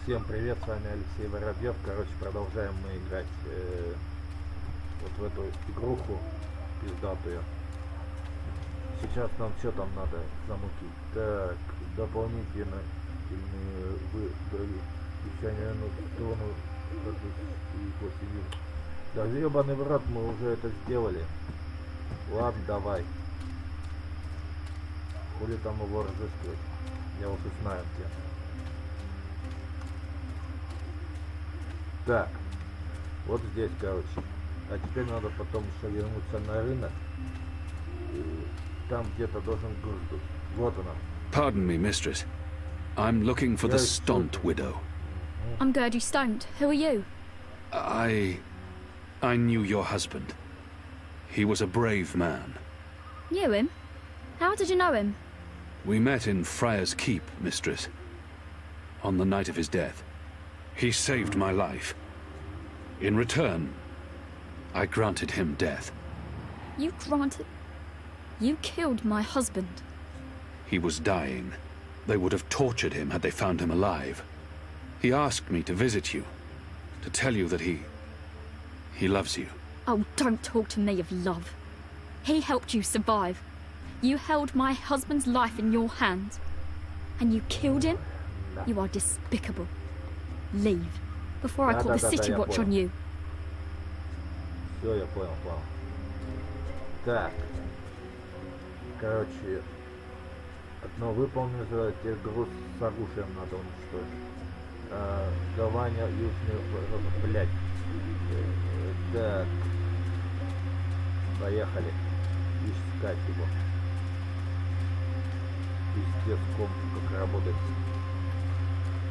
Всем привет, с вами Алексей Воробьев. Короче, продолжаем мы играть вот в эту игруху пиздатую. Сейчас нам что там надо замутить? Так, дополнительно вещание на сторону. Да, ебаный в рот, мы уже это сделали. Ладно, давай. Хули там его разыскивать? Я уже знаю где. Так, вот здесь, короче. А теперь надо потом еще вернуться на рынок. И там где-то должен груз быть. Вот она. Pardon me, mistress. I'm looking for the Stoned widow. I'm Gertie Stoned. Who are you? I knew your husband. He was a brave man. Knew him? How did you know him? We met in Friar's Keep, mistress. On the night of his death. He saved my life. In return, I granted him death. You granted... You killed my husband. He was dying. They would have tortured him had they found him alive. He asked me to visit you, to tell you that he loves you. Oh, don't talk to me of love. He helped you survive. You held my husband's life in your hands. And you killed him? You are despicable. Leave, before I call the city watch on you. Все, я понял. Так. Короче, одно выполнено, теперь груз с оружием надо уничтожить. Давание южных, блять. Так. Поехали. Искать его. Пиздец, как работает.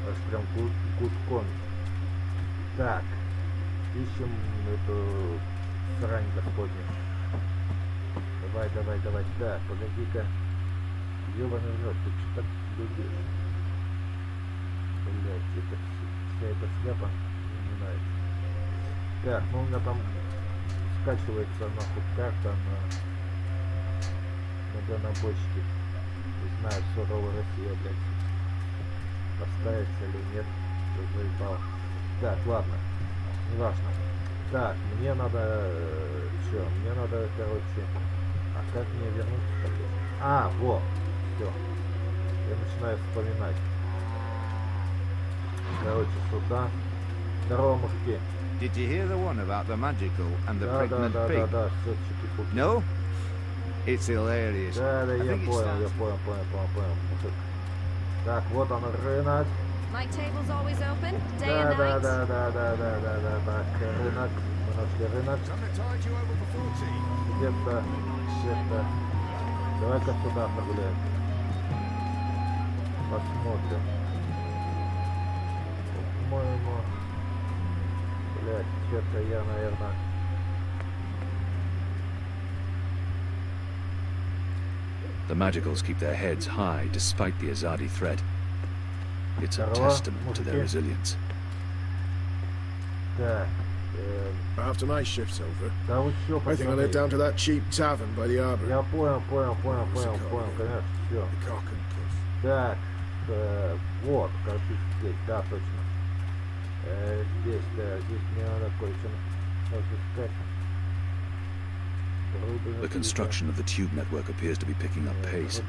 Аж прям куском. Так. Ищем эту срань господню. Давай. Так, погоди-ка. Ёбаный в рот, ты что так любишь? Блять, это вся эта шляпа не нравится. Так, ну у меня там скачивается нахуй карта на дальнобойщике. Не знаю, суровая Россия, блядь. Поставится или нет, заебал. Так, ладно, неважно. Так, мне надо, мне надо, короче, а как мне вернуться? А, вот, все. Я начинаю вспоминать. Короче, сюда. Здорово, мужики. Did you hear the one about the magical and the pregnant pig? Да, все, чики-пуки. No? It's hilarious. Да, I я think it понял, stands- мужик. Так, вот он рынок. My table's always open, day Да, and night. так, рынок. Мы нашли рынок. Где-то. Давай-ка сюда прогуляем. Посмотрим. По-моему, блядь, что-то я, наверное... The Magicals keep their heads high despite the Azadi threat. It's a Здорово, testament to their мужики. resilience. Так, After my shift's over, да вы чё, I think I'll head пацаны? down to that cheap tavern by the harbour. Я понял, конечно, все. The Cock and Cuff. Так, вот, короче, здесь, да, точно. Здесь мне надо кое-что разыскать. The construction of the tube network appears to be picking up pace.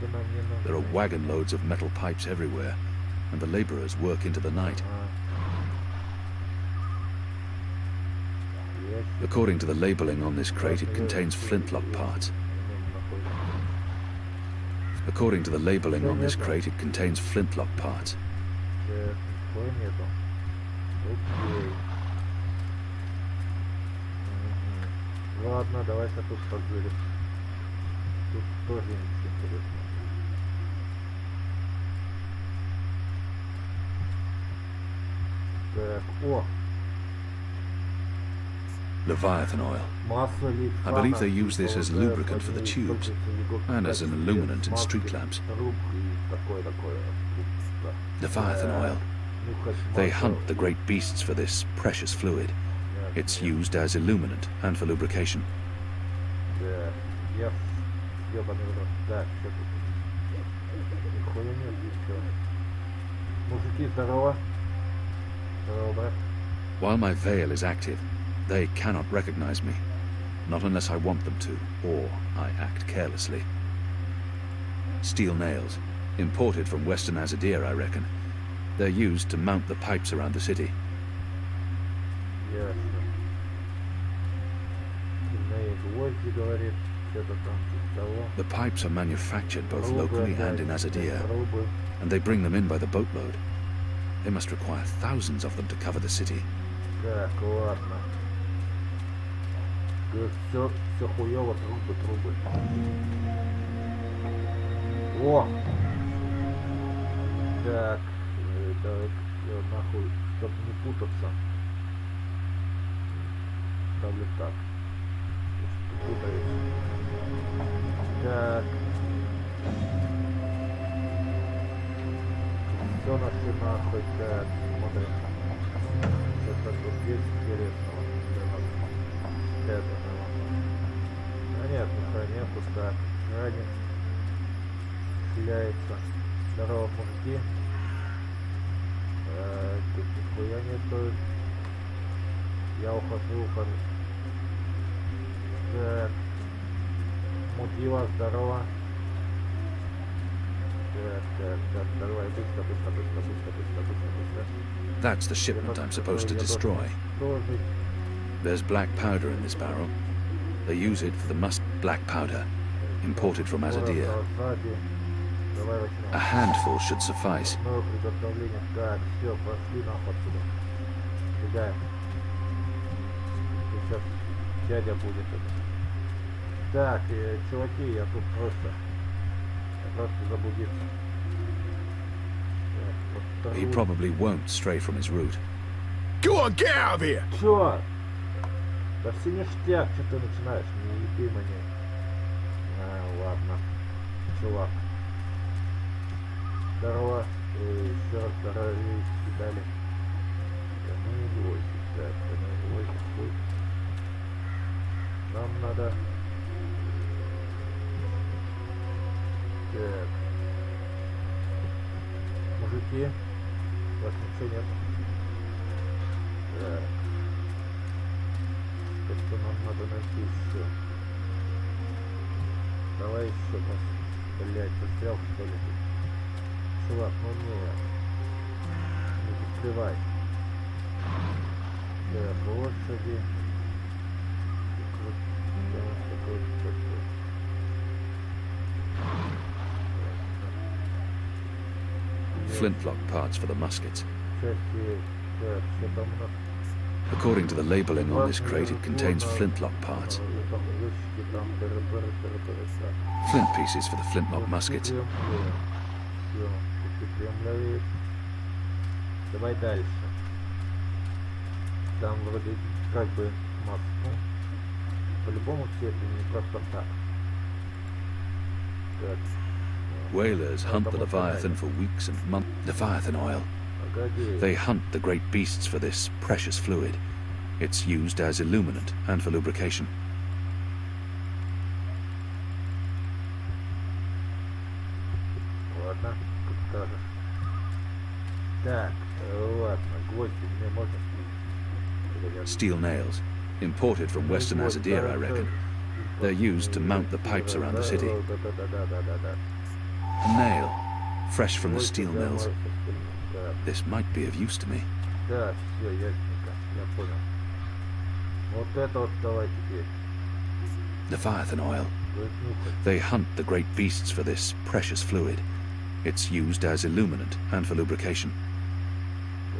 There are wagon loads of metal pipes everywhere, and the laborers work into the night. According to the labeling on this crate, it contains flintlock parts. According to the labeling on this crate, it contains flintlock parts. Окей. Ладно, давай-ка тут поговорим. Тут тоже ничего интересного. Так, о! Leviathan oil. Масло I believe they use this as lubricant for the tubes, and as an illuminant in street lamps. Leviathan oil. They hunt the great beasts for this precious fluid. It's used as illuminant and for lubrication. Да, я ёбаный в рот. Так, что тут? Нихуя нет, ничего. Мужики, здорово. Здорово, брат. While my veil is active, they cannot recognize me. Not unless I want them to, or I act carelessly. Steel nails, imported from Western Azadir, I reckon. They're used to mount the pipes around the city. Ясно. Иные гвозди, говорит, что-то там типа того. The pipes are manufactured both Трубы, locally да, and in Azadir, трубы. and they bring them in by the boatload. They must require thousands of them to cover the city. Так, ладно. Все хуёво, трубы. О! Так, давай нахуй, чтоб не путаться. Ставлю так. Что путаюсь. Так. Все нашли нахуй, так, смотрим. Что-то тут есть интересного для нас. Этого. А нет, нихуя нету, так. Ранен. Шляется. Здорово, мужики. Тут нихуя нету. Я ухожу. Так. Мудила, здорово. Так, давай, быстро. That's the shipment I'm supposed to destroy. There's black powder in this barrel. They use it for the black powder, imported from Azadir. A handful should suffice. Так, все, пошли нахуй отсюда. Убегаем. Сейчас дядя будет это. Так, чуваки, я тут просто заблудился. Так, He probably won't stray from his route. Go on, get out of here! Чё? Да все ништяк, что ты начинаешь? Не еби мне. Ладно. Чувак. Здорово. Еще раз здорово. Дали. Да ну не бойся. Так, да ну не бойся. Хуй. Нам надо... Так. Мужики. У вас ничего нет. Так. Что нам надо найти еще? Давай еще раз. Блять, застрял что ли тут? Чувак, ну не закрывай. Так, лошади. Flintlock parts for the muskets. Части, так, что там у нас? According to the labeling on this crate, it contains flintlock parts. Flint pieces for the flintlock muskets. Давай дальше. Там вроде как бы маску. По-любому все это не просто так. Так. Whalers hunt the Leviathan for weeks and months. Leviathan oil. Погоди. They hunt the great beasts for this precious fluid. It's used as illuminant and for lubrication. Ладно, как скажешь. Так, ладно, гвозди мне можно спить. Steel nails, imported from Western Azadir, I reckon. They're used to mount the pipes around the city. A nail, fresh from the steel mills. This might be of use to me. Да, все, ясненько, я понял. Вот это вот давай теперь. Leviathan oil. Будет нюхать. They hunt the great beasts for this precious fluid. It's used as illuminant and for lubrication.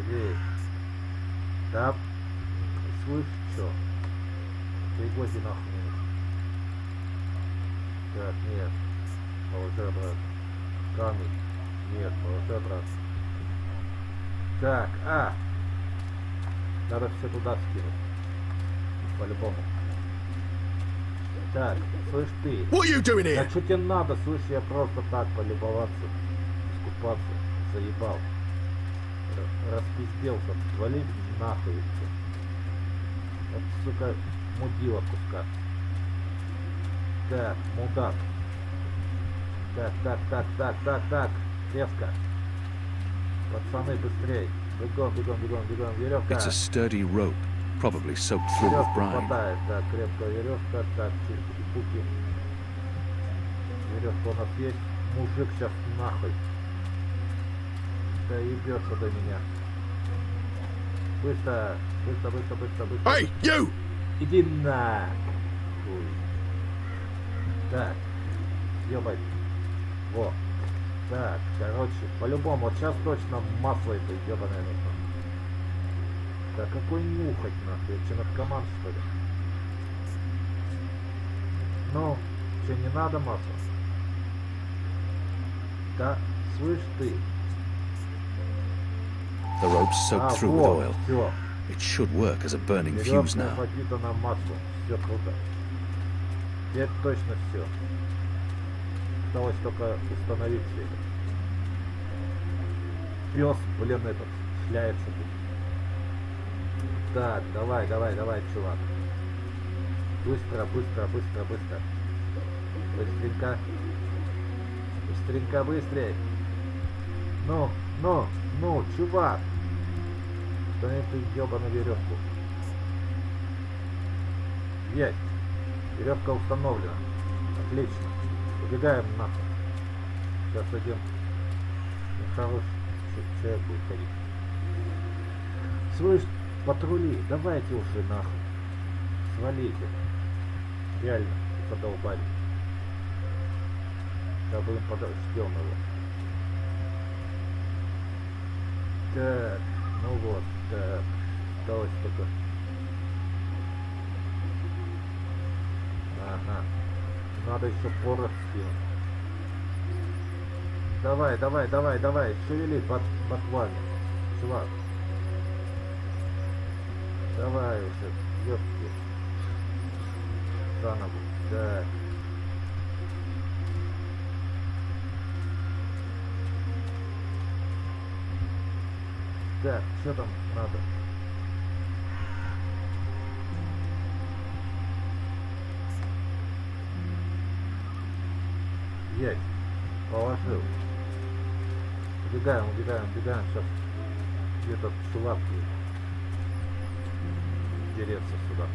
Где? Да, слышь, что? Ты гвозди нахуй не нужны. Так, нет. Положи обратно. Камень. Нет, положи обратно. Так, надо все туда скинуть. По-любому. Так, слышь ты. What are you doing Да here? что тебе надо, слышь, я просто так полюбоваться, скупаться, заебал. Распизделся, вали нахуй все. Вот, сука, мудила куска. Так, мудак. Так. Резко. Пацаны, быстрей. Бегом, бегом, бегом, бегом. Веревка. It's a sturdy rope, probably soaked through with Веревки brine. хватает. Так, крепкая веревка. Так, чики-пуки. Веревка у нас есть. Мужик сейчас нахуй. Да ебется до меня. Быстро, быстро, быстро, быстро, быстро. Hey, you! Иди на. Так. Ёбать. Во. Так, короче, по-любому, вот сейчас точно масло это ебаное нужно. Да какой нюхать нахуй? Я че, наркоман что ли? Ну, че, не надо масло? Да, слышь ты. The rope's soaked through with вот, oil. всё. It should work as a burning fuse Веревка now. пропитана маслом. Все круто. Теперь точно все. Осталось только установить все это. Пес, блин, этот, шляется тут. Так, давай, давай, давай, чувак. Быстро, быстро, быстро, быстро. Быстренько. Быстренько, быстрее. Ну, чувак. Установи эту ебаную веревку. Есть. Веревка установлена. Отлично. Убегаем нахуй. Сейчас один нехороший человек будет ходить. Слышь, патрули, давайте уже нахуй. Свалите. Реально, задолбали. Сейчас будем ждем его. Так, ну вот, так. Осталось только. Ага. Надо еще порох скинуть. Давай, давай, давай, давай. Шевели ботвами. Чувак. Давай уже. Ёпки. Заново. Так. Так, что там надо? Есть. Положил. Убегаем, убегаем, убегаем. Сейчас этот чувак будет дереться сюда.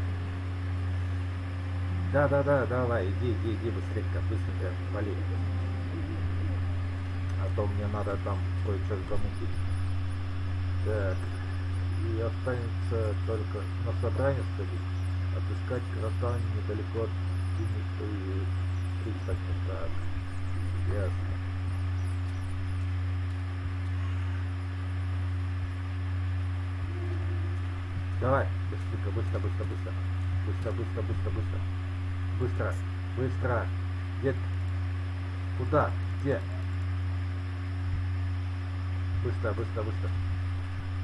Да, давай, иди, быстренько, быстренько, вали. А то мне надо там кое-что замутить. Так. И останется только на собрание сходить. Отыскать крота недалеко от Димитрии пристани. Так. Ясно. Давай, быстренько, быстро. Быстро. Где? Куда? Где? Быстро.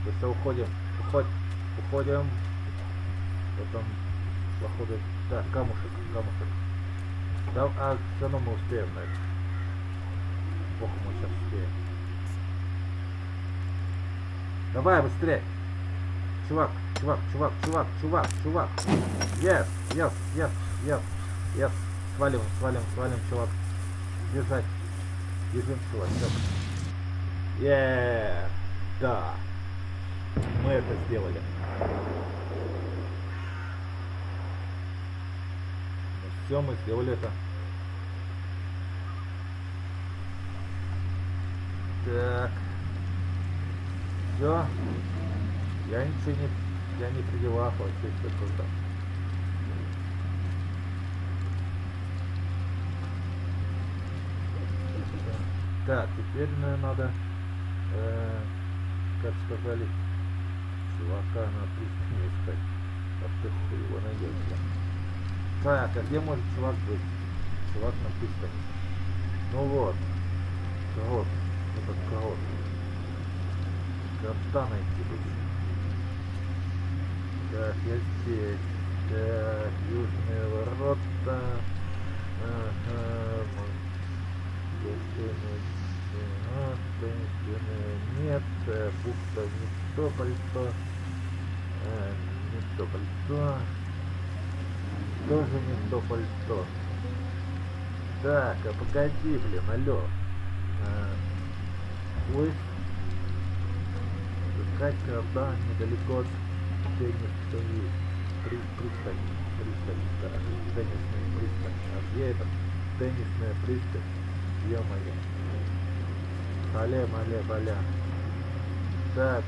Быстро уходим. Уходим. Потом, походу, да, камушек. Да, а все равно мы успеем на это. Ох, мы сейчас успеем. Давай, быстрее. Чувак. Yes. Свалим, чувак. Бежать. Бежим, чувак. Да. Мы это сделали. Все, мы сделали это. Так. Все. Я не при делах вообще, все круто. Так, теперь, наверное, надо, как сказали, чувака на пристани искать. А ты хуй его найдешь. Так, а где может чувак быть? Чувак на пристани. Ну вот. Крот. Этот крот. Крота найти лучше. Так, я здесь. Так, южные ворота. Ага. Нет, бухта не то пальто. Не то пальто. Тоже не то пальто. Так, а погоди, блин, алло. Ой. искать корабля недалеко от теннисной пристани. Да, теннисная пристань. А где это? Теннисная пристань. Ё-моё. Баля. Так,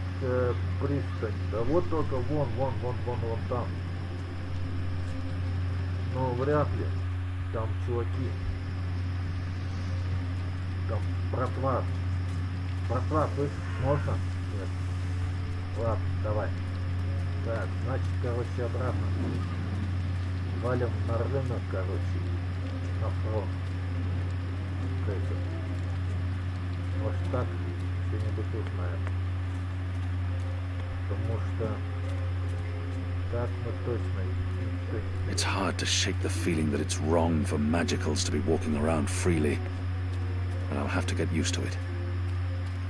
пристань. Да вот только вон там. Но вряд ли. Там чуваки. Там братва. Братва, слышишь? Можно? Нет. Ладно, давай. Так, значит, короче, обратно. Валим на рынок, короче. На фронт. Может так что-нибудь узнаем. Потому что так мы точно не... It's hard to shake the feeling that it's wrong for magicals to be walking around freely. But I'll have to get used to it.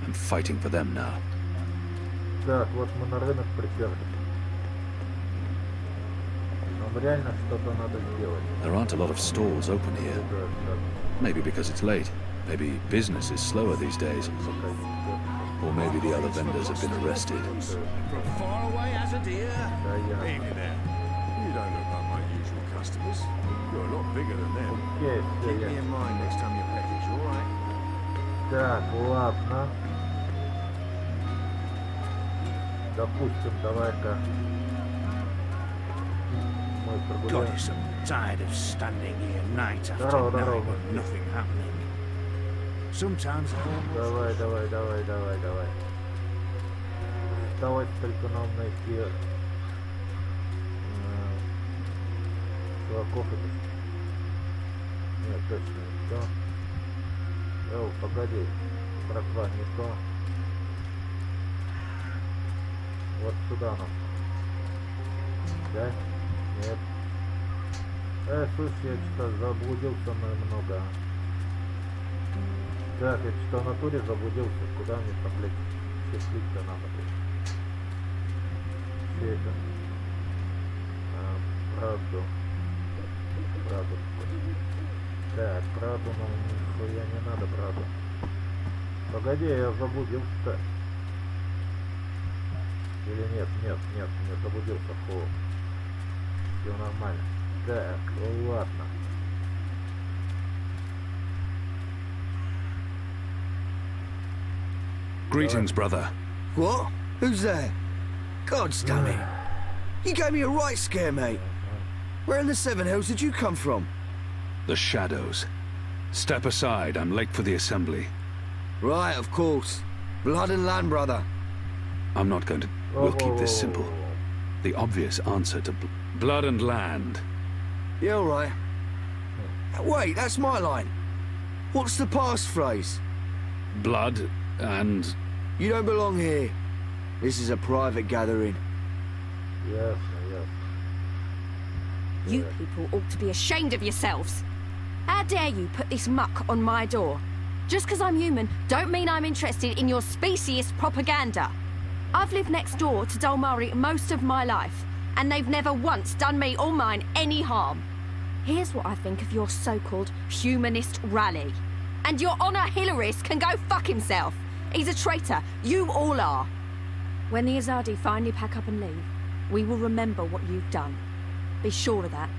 I'm fighting for them now. Так, вот мы на рынок приперлись. Нам реально что-то надо сделать. There aren't a lot of stalls open here. Maybe because it's late. Maybe business is slower these days. Or maybe the other vendors have been arrested. From far away as a deer. Да, я... Evening there. You don't look like my usual customers. You're a lot bigger than them. Окей, все, Keep me я... in mind next time you package, all right? Так, ладно. Допустим, давай-ка мы God, прогуляем. yes, I'm tired of standing here night after Здорово, night здорово. with nothing happening. Sometimes I almost... Давай. Осталось только нам найти чуваков. Нет, точно не то. Погоди. Братва, не то. Вот сюда нам. Да? Нет. Слушай, я что-то заблудился немного. Так, я что-то в натуре заблудился. Куда мне там, блядь, счастливиться надо, блядь? Что это? Правду. Так, правду нам нихуя не надо, правду. Погоди, я заблудился-то. Или нет, не заблудился, фу. Все нормально. Так, ладно. Greetings, brother. What? Who's there? God's damn it. You gave me a right scare, mate. Where in the Seven Hells did you come from? The shadows. Step aside, I'm late for the assembly. Right, of course. Blood and land, brother. I'm not going to... We'll keep this simple. The obvious answer to blood and land. Yeah, all right. Wait, that's my line. What's the passphrase? Blood and... You don't belong here. This is a private gathering. Yes. You people ought to be ashamed of yourselves. How dare you put this muck on my door? Just because I'm human, don't mean I'm interested in your speciesist propaganda. I've lived next door to Dolmari most of my life, and they've never once done me or mine any harm. Here's what I think of your so-called humanist rally. And your Honor Hillarist can go fuck himself. He's a traitor. You all are. When the Azadi finally pack up and leave, we will remember what you've done. Be sure of that.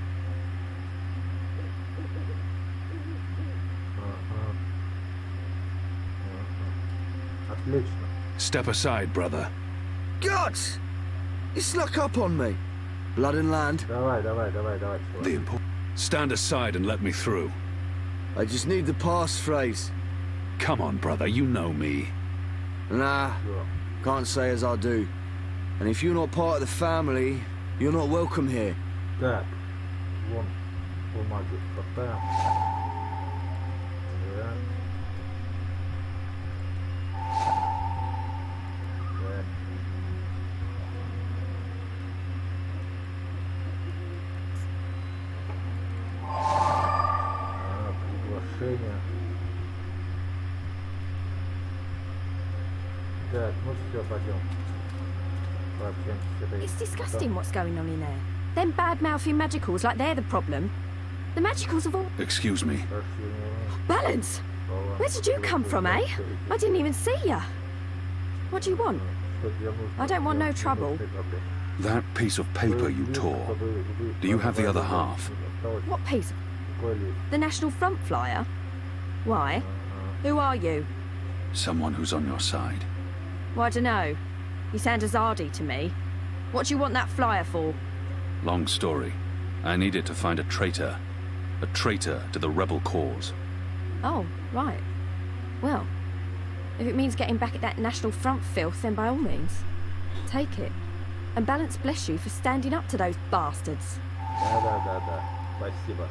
Отлично. Step aside, brother. Gods! You snuck up on me. Blood and land. Давай, чувак. The important... Stand aside and let me through. I just need the passphrase. Come on, brother, you know me. Nah, can't say as I do. And if you're not part of the family, you're not welcome here. Так, вон бумаги хватаем. Да. Так. Приглашение. Так, ну все, пойдем. Пообщаемся с этой... It's disgusting what's going on in there. Them bad-mouthing magicals like they're the problem. The magicals have all... Excuse me. Balance! Where did you come from, eh? I didn't even see ya. What do you want? что тебе нужно. I don't want no Мне trouble. нужны проблемы. That piece of paper you tore. Do you have the other half? What piece? Какой лист? The National Front flyer? Why? Who are you? Someone who's on your side. Well, I dunno. You sound Azadi to me. What do you want that flyer for? Long story. I need it to find a traitor. A traitor to the rebel cause. Oh, right. Well, if it means getting back at that National Front filth, then by all means. Take it. And balance bless you for standing up to those bastards. Да. Спасибо.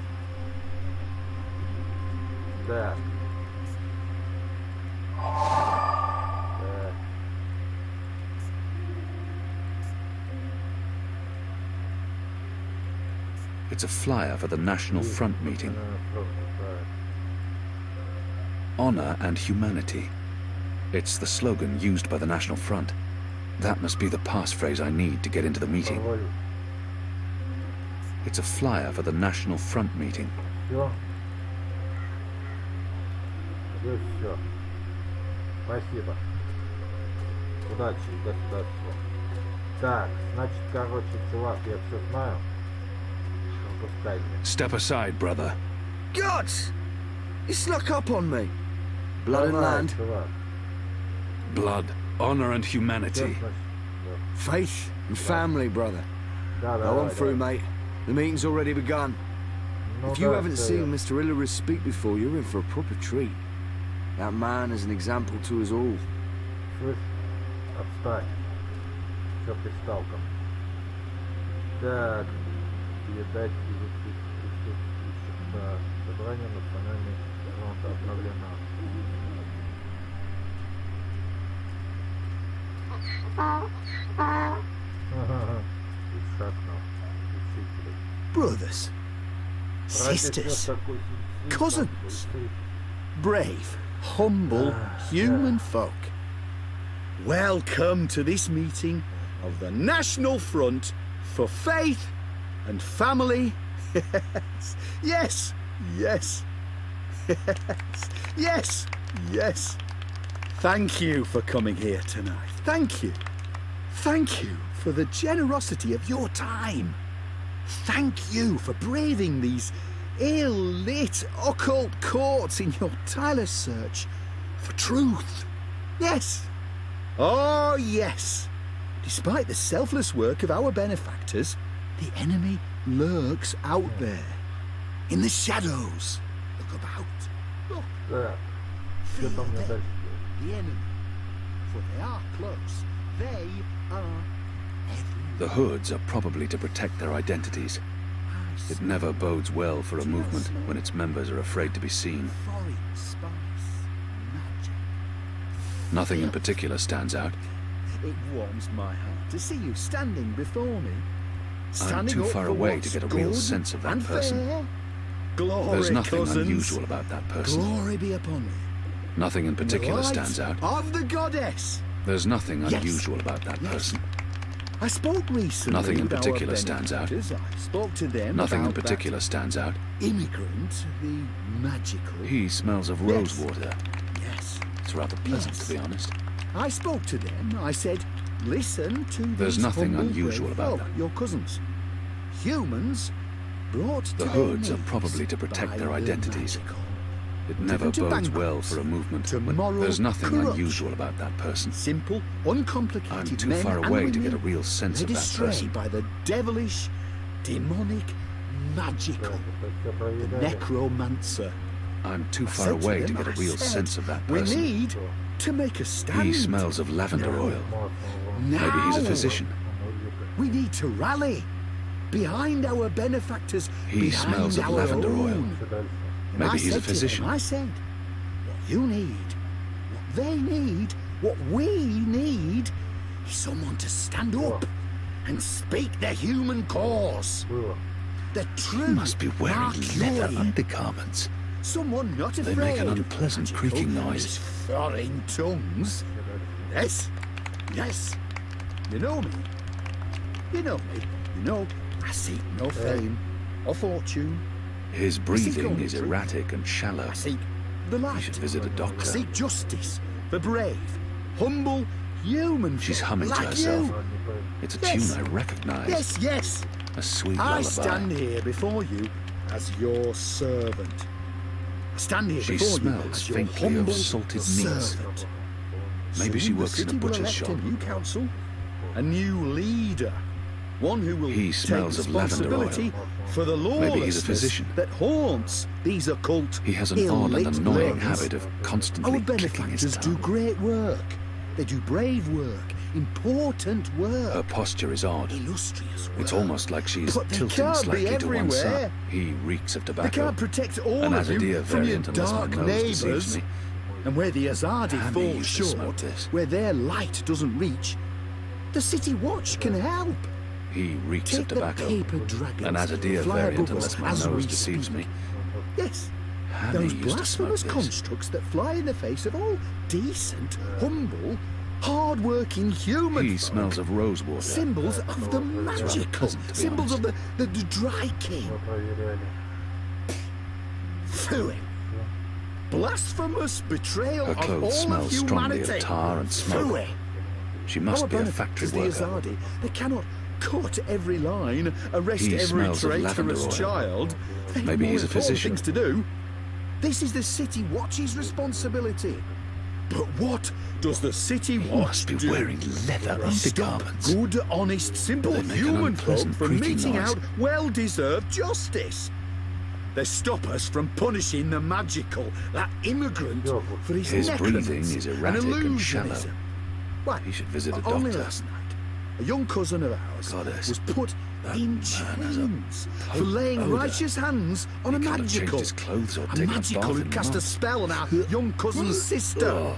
Так. Так. It's a flyer for the National Front meeting. Так. Honor and humanity. It's the slogan used by the National Front. That must be the passphrase I need to get into the meeting. Пароль. It's a flyer for the National Front meeting. Все. Здесь все. Спасибо. Удачи, до сюда всего. Так, значит, короче, чувак, я все знаю. Пропускай меня. Step aside, brother. Gods! You snuck up on me. Blood and Давай, land, чувак. Blood, honor and Всё, humanity. значит, faith and family, brother. да. Да, Go давай, on through, давай. mate. The meeting's already begun. Ну If you да, haven't всё seen верно. Mr. Hillary speak before, you're in for a proper treat. That man is an example to us all. Слышь, отстань. Все пристал ко мне. Так, передать собрание национальной фронта обновлено. Ага, и шатнул. Brothers, sisters, cousins, brave, humble, human folk. Welcome to this meeting of the National Front for Faith and Family. Yes, yes, yes, yes, yes. Thank you for coming here tonight. Thank you. Thank you for the generosity of your time. Thank you for braving these ill-lit occult courts in your tireless search for truth. Yes. Oh, yes. Despite the selfless work of our benefactors, the enemy lurks out there. In the shadows. Look about. Look. Так, Feel что там мне them, дальше? the enemy. For they are close. They are everywhere. The hoods are probably to protect their identities. It never bodes well for a movement when its members are afraid to be seen. Foreign spice, magic. Nothing in particular stands out. It warms my heart to see you standing before me. I'm Standing too up far for away what's to get a real good sense of that and person. fair. Glory, There's nothing cousins. unusual about that person. Glory be upon me. Nothing in In the particular light stands out. Of the goddess. There's nothing Yes. unusual about that Yes. person. I spoke recently Nothing in with our particular stands out. benefactors. I spoke to them Nothing in about that particular stands out. immigrant, the magical. He smells of Yes. rosewater. Yes. It's rather pleasant, Yes. to be honest. I spoke to them. I said, listen to There's these nothing humble, unusual brave about folk, them. your cousins. Humans brought The to hoods their are probably to knees protect by their the identities. magical. It never Driven to bodes bankrupts, well for a movement to when moral there's nothing corruption. unusual about that person. Simple, uncomplicated I'm too men far and away to women get a real sense of led that astray person. by the devilish, demonic, magical, Так, это все проверяли. necromancer. I'm too I far said to away to them, get a I real said, sense of that We person. need to make a stand. He smells of lavender oil. Now. Maybe he's a physician. We need to rally behind our benefactors. He behind smells of our lavender oil. own. Что дальше? And Maybe I he's a said to them, physician. I said, what you need, what they need, what we need, is someone to stand up and speak the human cause. Было. The true He must be wearing leather Arcturian. undergarments. Someone not They afraid. make an unpleasant Magical creaking with noise. his foreign tongues. Что дальше? Yes, yes. You know me. You know me. You know I seek no fame or fortune. His seek breathing only is truth. erratic and shallow. I seek the light. He should visit a I doctor. seek justice for brave, humble, human She's folk humming to like herself. you. It's a Yes. tune I recognize. Yes, yes. A sweet I lullaby. stand here before you as your servant. I stand here She before you smells as your faintly of humble salted meats. servant. Maybe she Soon the works in a city will butcher's elect shop. a new council, a new leader, one who will He smells take of lavender oil. responsibility for the Maybe he's a lawlessness physician. that haunts these occult, He has an odd and ill-lit annoying lanes. habit of constantly Our clicking his benefactors do tongue. great work. They do brave work, important work, Her posture is odd. illustrious work. It's almost like she's But they tilting can't be slightly to one side. everywhere. He reeks of They tobacco. can't protect all An of you Azadir from your variant unless my dark nose deceives neighbours. me. And where the Azadi Hammy falls used to smoke short, this. where their light doesn't reach, the City Watch can help. He reeks Take of the tobacco. paper dragons An Azadir fly variant above us unless my as nose we deceives speak. me. Yes, Hammy those used to smoke blasphemous this. constructs that fly in the face of all decent, humble, hard-working human He folk. smells of rose water. Symbols of the magical, pleasant, to be symbols of honest. the Dry King. Мы проверяли. Phooey. Blasphemous betrayal Her of clothes all smell of strongly humanity. of tar and smoke. Phooey. She must Our be a benefactors, factory the worker. Azadi, they cannot cut every line, arrest He every smells of lavender traitorous oil. child. They have Maybe more he's a important physician. things to do. This is the City Watch's responsibility. But what does the City He Watch must be do? wearing leather They stop undergarments. good, honest, simple They make an human folk unpleasant from creaking meting noise. out well-deserved justice. They stop us from punishing the magical, that immigrant, for his, His necromancy breathing is and erratic and illusionism. shallow. Why, He should visit a only doctor. last night, a young cousin of ours Goddess, was put that in man has a chains for potent laying odour. righteous hands on a He can't have changed magical. his clothes or A taken a magical bath who in cast a months. spell on our young cousin's sister. Oh,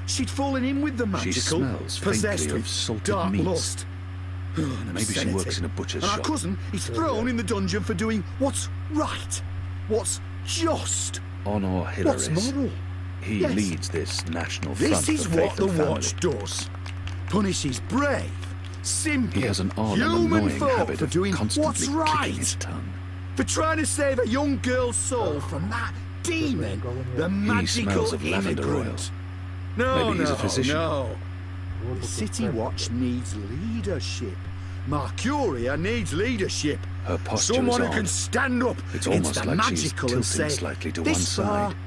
She'd fallen in with the She magical, smells possessed faintly of with salted dark meats. lust. Oh, an Maybe she obscenity. works in a butcher's And our shop. cousin is thrown in the dungeon for doing what's right, what's just, Honor what's Hilaris. moral. He Yes. leads this national front This is for what faith the and family. Watch does. Punishes brave, simple, He has an odd and human annoying folk habit for of doing constantly what's clicking right, his tongue. for trying to save a young girl's soul from that demon, the magical smells of lavender immigrant. No, Maybe he's no, a physician. no. Вот The тут City кстати, Watch needs leadership. Mercuria needs leadership. Her posture Someone is who can odd. stand up It's against almost the like she's magical and tilting say, slightly to this one far side.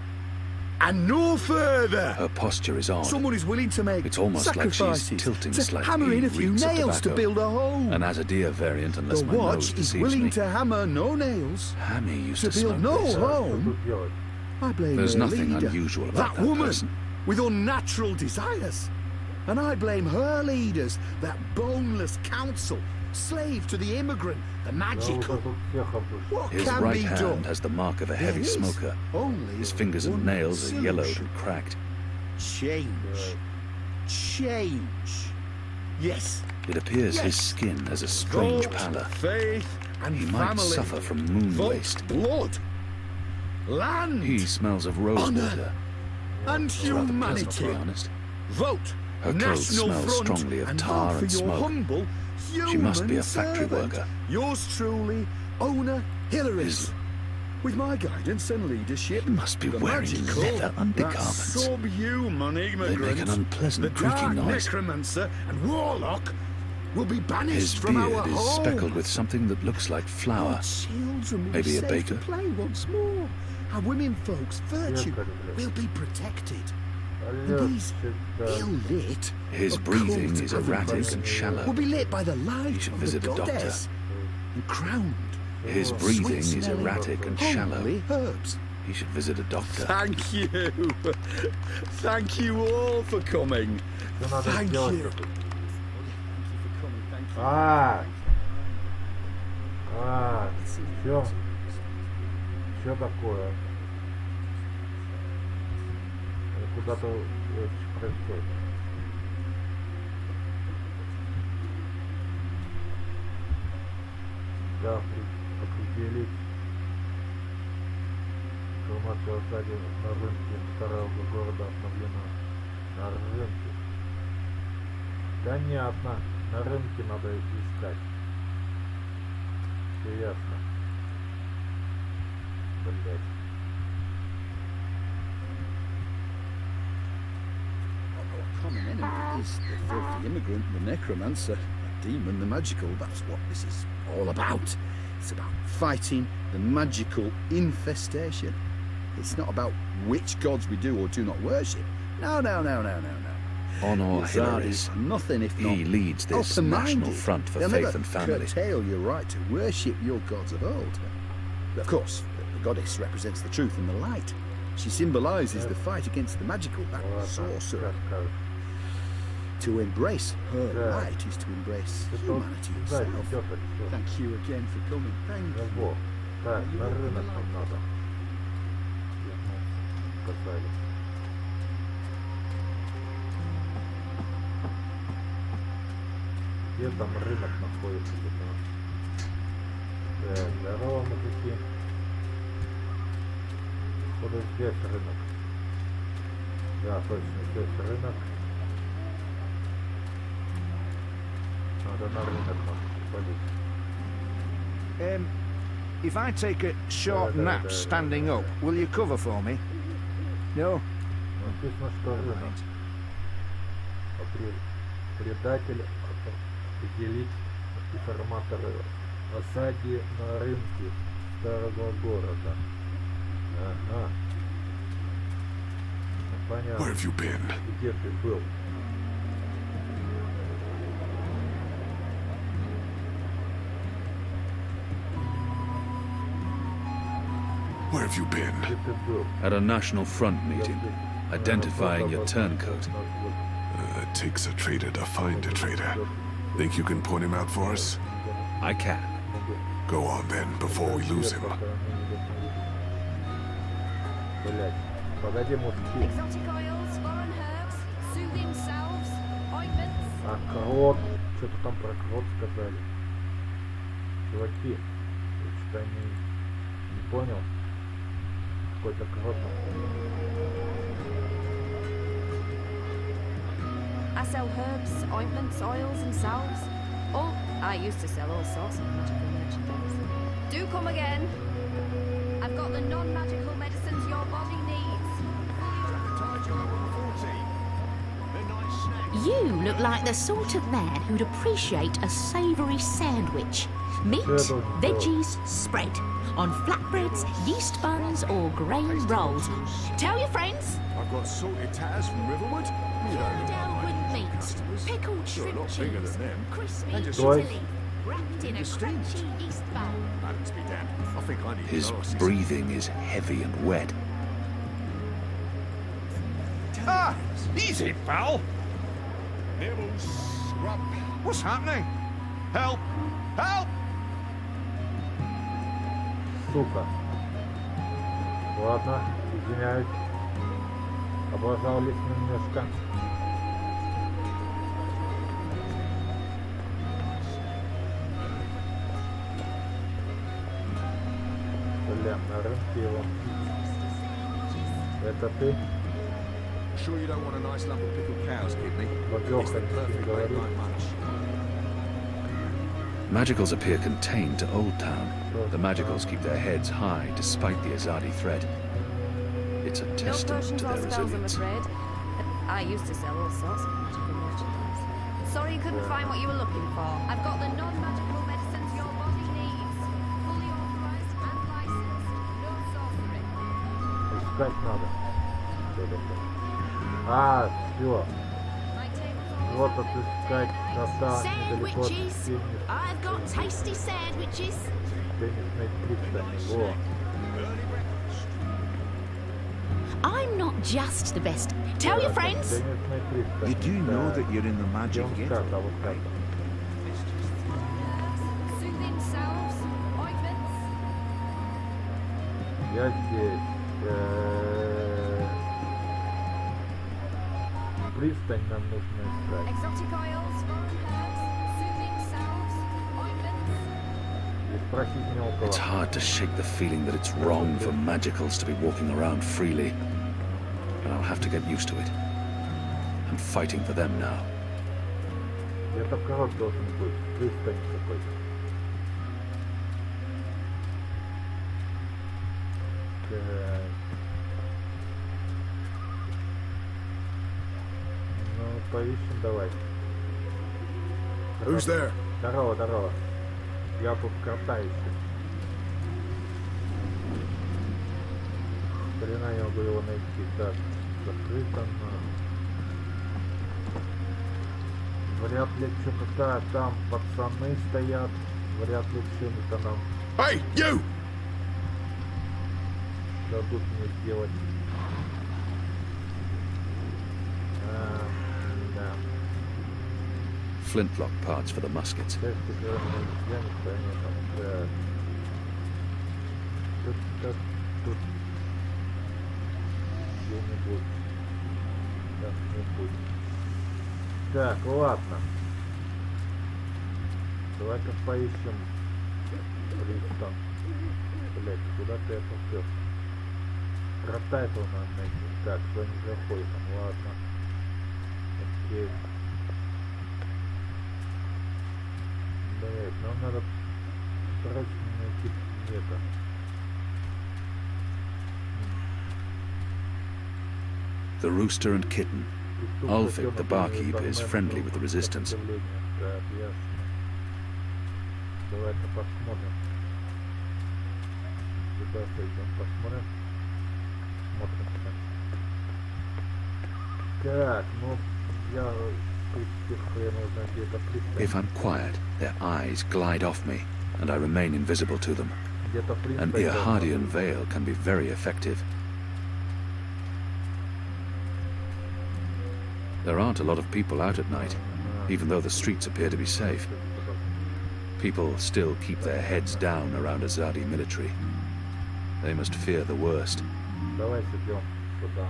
and no further. Her posture is odd. Someone who's willing to make It's almost like she's sacrifices, tilting to slightly. hammer in a few Reeks of nails to tobacco. build a home. An Azadir variant unless The my nose Watch is deceives willing me. to hammer no nails Hammy used to to build smoke no this. Что home. тут делать? I blame There's their nothing leader, unusual about that woman person. with unnatural desires. And I blame her leaders, that boneless council, slave to the immigrant, the Я уже magical. тут всех обдушил. What His can right be hand done? has the mark of a There heavy is smoker. only His fingers and one nails are yellowed solution. and cracked. Change. Change. Yes. It appears his Yes. skin has a strange Vote, pallor. faith and He might family. suffer from moon Vote, waste. blood. Land He smells of rose Honor. water. and It's rather pleasant, to humanity. be honest. Vote. Her clothes National smell Front, strongly of and tar vote for and your smoke. humble She must be a human factory servant. worker. Yours truly, Owner Hilaris. His- With my guidance and leadership, He must be the wearing magical, leather that undergarments. subhuman immigrant, make an unpleasant the creaking dark noise. necromancer and warlock will be banished His from our beard is home. speckled with something that looks like flour. Our children will Maybe be a safe baker. to play once more. Our women folks' virtue Лекарь, блядь. will be protected. Алло, And these всегда. ill-lit, His occult breathing is erratic avenues and shallow. will be lit by the light He should of the visit a doctor. goddess and crowned His with breathing is sweet-smelling, erratic and shallow. homely herbs. He should visit a doctor. Thank you. Thank you all for coming. Что надо Thank сделать? you. Тут? Thank you. А, что такое? Куда-то происходит. Да, определить информацию о саде на рынке второго города обновлена. На рынке. Понятно. На рынке надо искать. Все ясно. Блять. common enemy is the filthy immigrant, the necromancer, the demon, the magical. That's what this is all about. It's about fighting the magical infestation. It's not about which gods we do or do not worship. No. Honor The Hilaris. Azaris are nothing if not He leads this open-minded. national front for They'll faith never and family. curtail your right to worship your gods of old. Of course, the goddess represents the truth and the light. She symbolises the fight against the magical, that sorcerer. To embrace her light is to embrace humanity itself. Thank you again for coming. Thank you. Во. Так, на рынок нам надо. Сказали. Где там рынок находится? Так, здорово, мужики. Походу здесь рынок. Да, точно, здесь рынок. Надо на рынок полить. If I take a short nap standing up, will you cover for me? No? Написано, что рынок. Предатель определить информаторы о осаде на рынке старого города. Ага. Ну, понятно. Where have you been? Где ты был? Where have you been? Где ты был? At a national front meeting, identifying your turncoat. It takes a traitor to find a traitor. Think you can point him out for us? I can. Go on then, before we lose him. Блять. Погоди, мужики. Exotic oils, foreign herbs, soothing salves, ointments. А крот. Что-то там про крот сказали. Чуваки. Я что-то не понял. Какой-то крот. I sell herbs, ointments, oils, and salves. Oh, I used to sell all sorts of magical merchandise. Do come again. I've got the non-magical medicines your body needs. You look like the sort of man who'd appreciate a savoury sandwich. Meat, veggies, spread. On flatbreads, yeast buns, or grain rolls. Tell your friends. I've got salted tatters from Riverwood. You don't know about my Elwood usual meat, customers. pickled Sure, a shrimp lot bigger cheese, than them. crispy And just Boys. chili, wrapped in a Distinct. crunchy yeast bun. Heavens be damned. I think I need His glasses. breathing is heavy and wet. Ah! Easy, pal! Nibbles, scrub. What's happening? Help! Help! Сука. Ладно, извиняюсь. Облажались немножко. Бля, на рынке его. Это ты? Sure you don't want a nice lump of pickled cow's kidney? Бабёха, It's the не perfect late говори. night munch. Magicals appear contained to Old Town. The Magicals keep their heads high despite the Azadi threat. It's a No testament potions to or their spells, I'm resilience. afraid. I used to sell all sorts of magical merchandise. Sorry you couldn't find what you were looking for. I've got the non-magical medicines your body needs. Fully authorized and licensed. No sorcery. Искать надо. Что это? А, все. My tables Вот отыскать кота недалеко от Sandwiches. I've got tasty sandwiches. теннисной пристани. Во. I'm not just the best. Tell your friends. Теннисной пристани. You do know Да. that you're in the Где magic он gate, сказал? Вот так. soothing salves, ointments. Я здесь. Пристань нам нужно искать. Exotic oils, foreign herbs, soothing salves, ointments. И спросить не около. It's hard to shake the feeling that it's wrong for Magicals to be walking around freely. But I'll have to get used to it. I'm fighting for them now. Где-то корот должен быть. Пристань какой-то. Так. Ну, поищем, давай. Who's there? Здорово, здорово. Я тут катаюсь. Хрена я могу его найти. Так, закрыто, но... Вряд ли что-то... Да, там пацаны стоят. Вряд ли что-то нам Hey, you! дадут мне сделать. Да. Flintlock parts for the muskets. Часть игральной динамики, конечно. Да. Тут где-нибудь. Как-нибудь. Так, ладно. Давай-ка поищем Пристон. Блять, куда ты это попёр? Крота этого надо найти. Так, что не заходит там, ладно. Окей. Блять, нам надо срочно найти это. The rooster and kitten. Ulvik, the barkeep, is friendly with the resistance. Так, ясно. Давай-ка посмотрим. Сюда пойдем посмотрим. Смотримся. Так, ну я где-то пристань. If I'm quiet, their eyes glide off me, and I remain invisible to them. Где-то An пристань. Earhardian veil can be very effective. There aren't a lot of people out at night, even though the streets appear to be safe. People still keep their heads down around Azadi military. They must fear the worst. Давай идем сюда.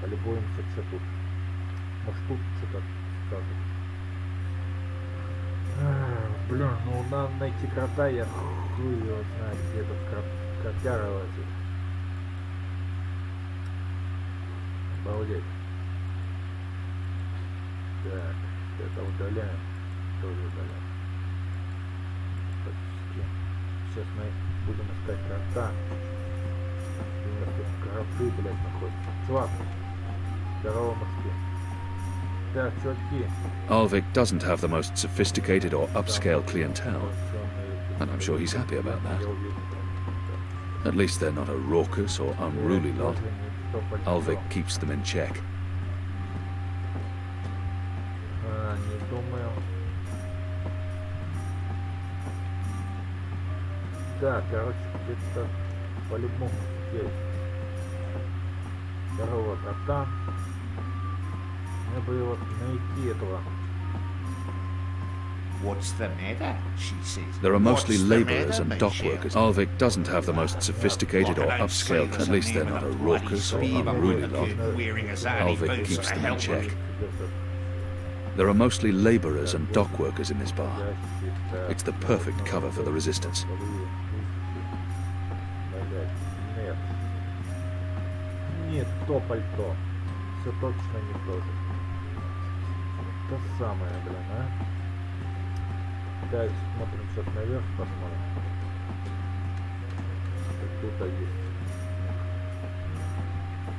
Полюбуемся, что тут. Может тут что-то скажут. Блин, ну надо найти крота, я хуй его знает, где этот котяра лазит. Обалдеть. Так, это удаляем. Тоже удаляем. Почти. Сейчас мы будем искать крота. У нас тут кроты, блядь, находятся. Чувак, здорово, морски. Так, чуваки. Ulvik doesn't have the most sophisticated or upscale clientele, and I'm sure he's happy about that. At least they're not a raucous or unruly lot. Ulvik keeps them in check. Не думаю. Да, короче, где-то по-любому здесь. Здорово, братан. Мне бы его найти этого. What's the matter? She says. There are mostly "What's the labourers matter, and my dock chap?" workers. Ulvik doesn't have the most sophisticated or upscale. At least they're not a raucous or unruly lot. Ulvik keeps them in check. There are mostly labourers and dock workers in this bar. It's the perfect cover for the resistance. Нет. Не то пальто. Все точно не то же. То самое, блин, а? Так, смотрим сейчас наверх, посмотрим. Тут есть.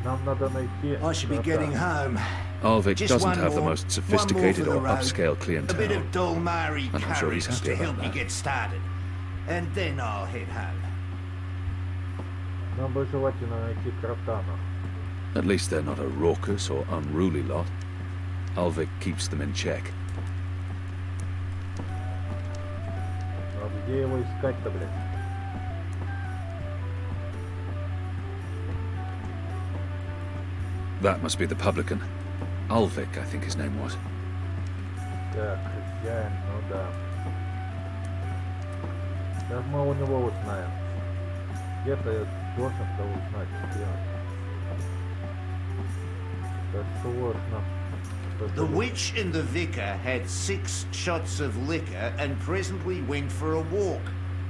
Нам надо найти... I should be getting home. Ulvik Just doesn't one have the more- most one sophisticated more or for the road. upscale A bit clientele. of dull Maori And I'm sure he's courage happy to about help me that. get started. And then I'll head home. Нам бы желательно найти кротана. At least they're not a raucous or unruly lot. Ulvik keeps them in check. А где его искать-то, блядь? That must be the publican. Ulvik, I think his name was. Так, хозяин, ну да. Сейчас мы у него узнаем. Где-то я должен того узнать. Где он. Это сложно. The witch and the vicar had 6 shots of liquor and presently went for a walk.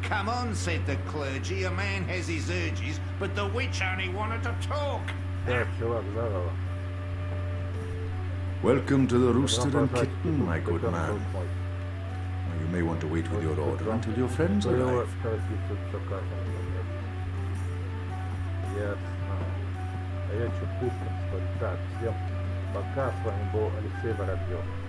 Come on, said the clergy, a man has his urges, but the witch only wanted to talk. Так, чувак, здорово. Welcome to the Rooster Добро and пожаловать в Kitten, my Киту, good друг man. мой. Now, you may want to wait with your order until your friends Твоего arrive. торопиться с заказом. Ясно. А я что тут? Так, всем Пока. С вами был Алексей Воробьев.